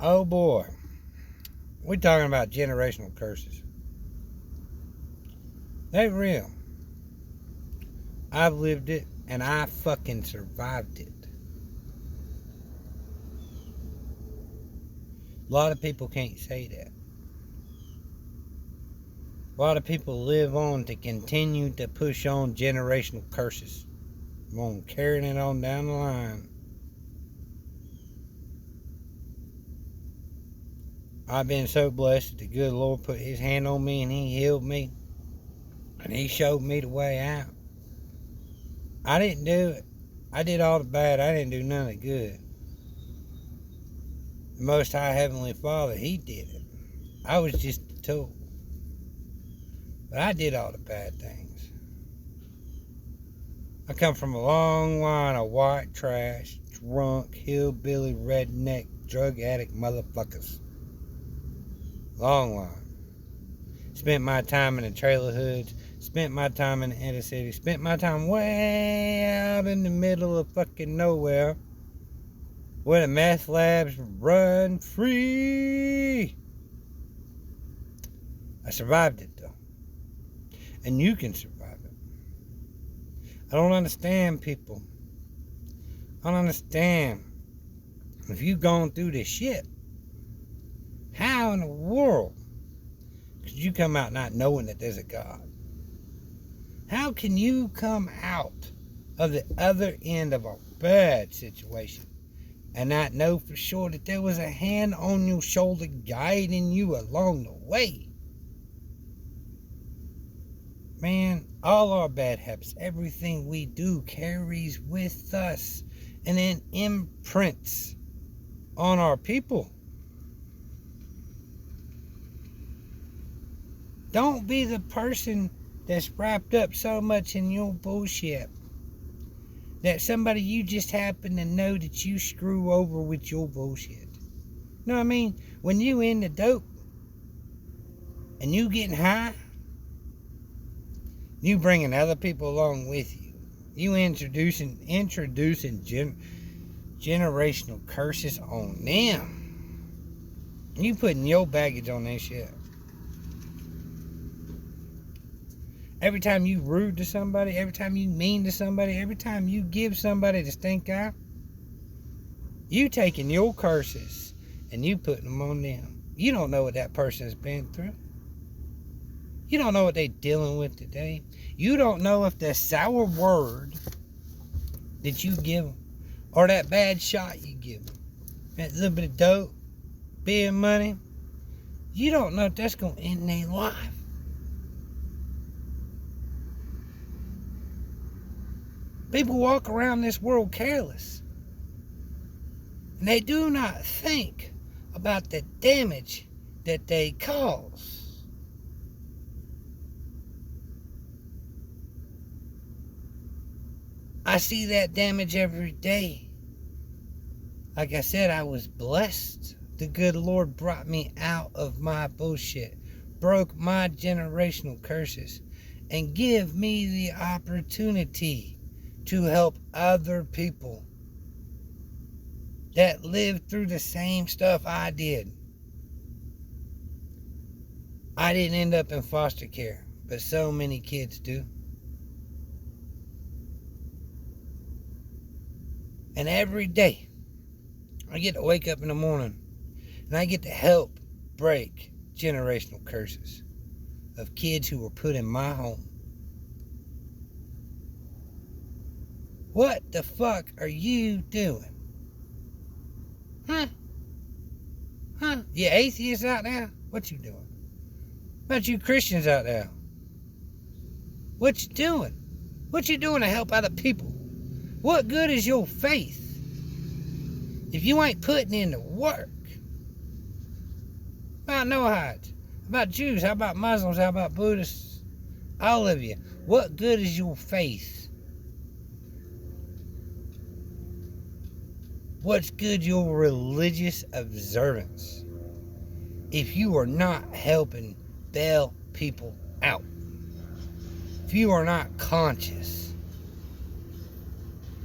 Oh boy, we're talking about generational curses. They're real. I've lived it and I fucking survived it. A lot of people can't say that. A lot of people live on to continue to push on generational curses. On carrying it on down the line. I've been so blessed that the good Lord put his hand on me and he healed me. And he showed me the way out. I didn't do it. I did all the bad. I didn't do none of the good. The Most High Heavenly Father, he did it. I was just a tool. But I did all the bad things. I come from a long line of white trash, drunk, hillbilly, redneck, drug addict motherfuckers. Long line. Spent my time in the trailer hoods. Spent my time in the inner city. Spent my time way out in the middle of fucking nowhere, where the meth labs run free. I survived it though. And you can survive it. I don't understand people. I don't understand. If you've gone through this shit, how in the world could you come out not knowing that there's a God? How can you come out of the other end of a bad situation and not know for sure that there was a hand on your shoulder guiding you along the way? Man, all our bad habits, everything we do carries with us and then imprints on our people. Don't be the person that's wrapped up so much in your bullshit that somebody you just happen to know that you screw over with your bullshit. You know what I mean? When you in the dope and you getting high, you bringing other people along with you. You introducing generational curses on them. You putting your baggage on their shit. Every time you rude to somebody, every time you mean to somebody, every time you give somebody the stink eye, you taking your curses and you putting them on them. You don't know what that person has been through. You don't know what they're dealing with today. You don't know if the sour word that you give them, or that bad shot you give them, that little bit of dope, beer money, you don't know if that's going to end their life. People walk around this world careless. And they do not think about the damage that they cause. I see that damage every day. Like I said, I was blessed. The good Lord brought me out of my bullshit, broke my generational curses, and give me the opportunity to help other people that lived through the same stuff I did. I didn't end up in foster care, but so many kids do. And every day, I get to wake up in the morning and I get to help break generational curses of kids who were put in my home. What the fuck are you doing? Huh? You atheists out there? What you doing? What about you Christians out there? What you doing? What you doing to help other people? What good is your faith if you ain't putting in the work? About Noahides? About Jews? How about Muslims? How about Buddhists? All of you. What good is your faith? What's good your religious observance if you are not helping bail people out? If you are not conscious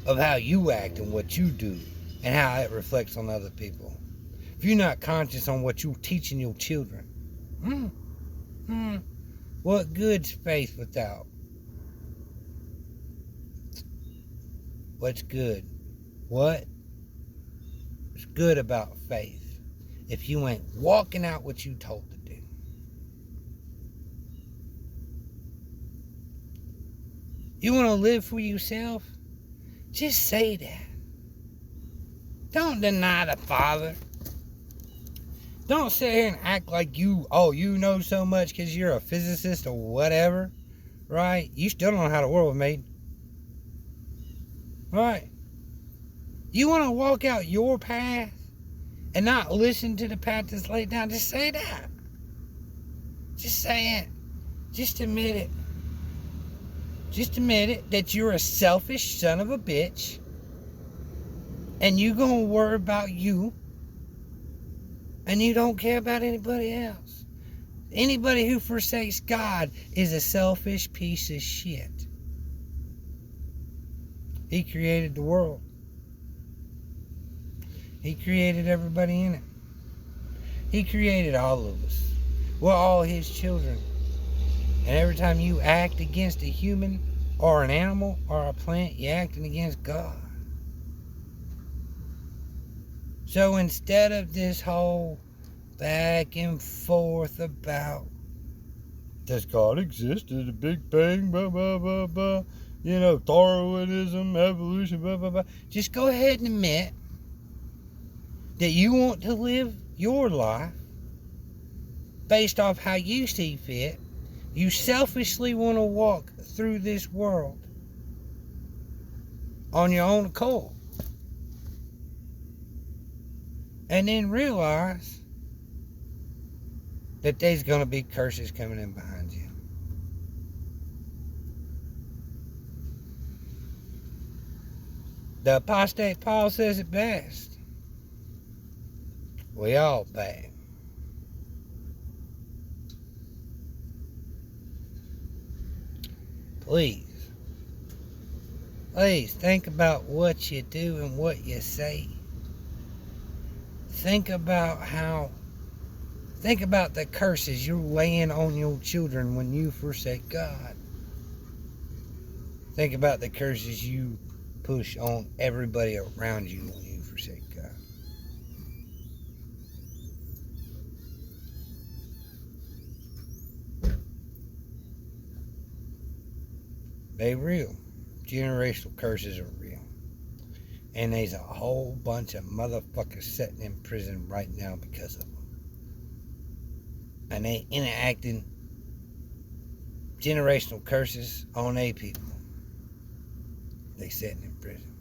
of how you act and what you do and how it reflects on other people. if you're not conscious on what you're teaching your children, what good's faith without? What's good? What's good about faith if you ain't walking out what you told to do? You want to live for yourself? Just say that. Don't deny the Father. Don't sit here and act like you know so much because you're a physicist or whatever, right? You still don't know how the world was made. Right? You want to walk out your path and not listen to the path that's laid down? Just say that. Just say it. Just admit it. Just admit it that you're a selfish son of a bitch and you gonna worry about you and you don't care about anybody else. Anybody who forsakes God is a selfish piece of shit. He created the world. He created everybody in it. He created all of us. We're all His children. And every time you act against a human or an animal or a plant, you're acting against God. So instead of this whole back and forth about, does God exist? Is a Big Bang, blah, blah, blah, blah, Darwinism, evolution, blah, blah, blah. Just go ahead and admit that you want to live your life based off how you see fit. You selfishly want to walk through this world on your own accord. And then realize that there's going to be curses coming in behind you. The apostate Paul says it best. We all bad. Please think about what you do and what you say. Think about the curses you're laying on your children when you forsake God. Think about the curses you push on everybody around you when you forsake God. They're real. Generational curses are real. And there's a whole bunch of motherfuckers sitting in prison right now because of them. And they enacting generational curses on their people. They sitting in prison.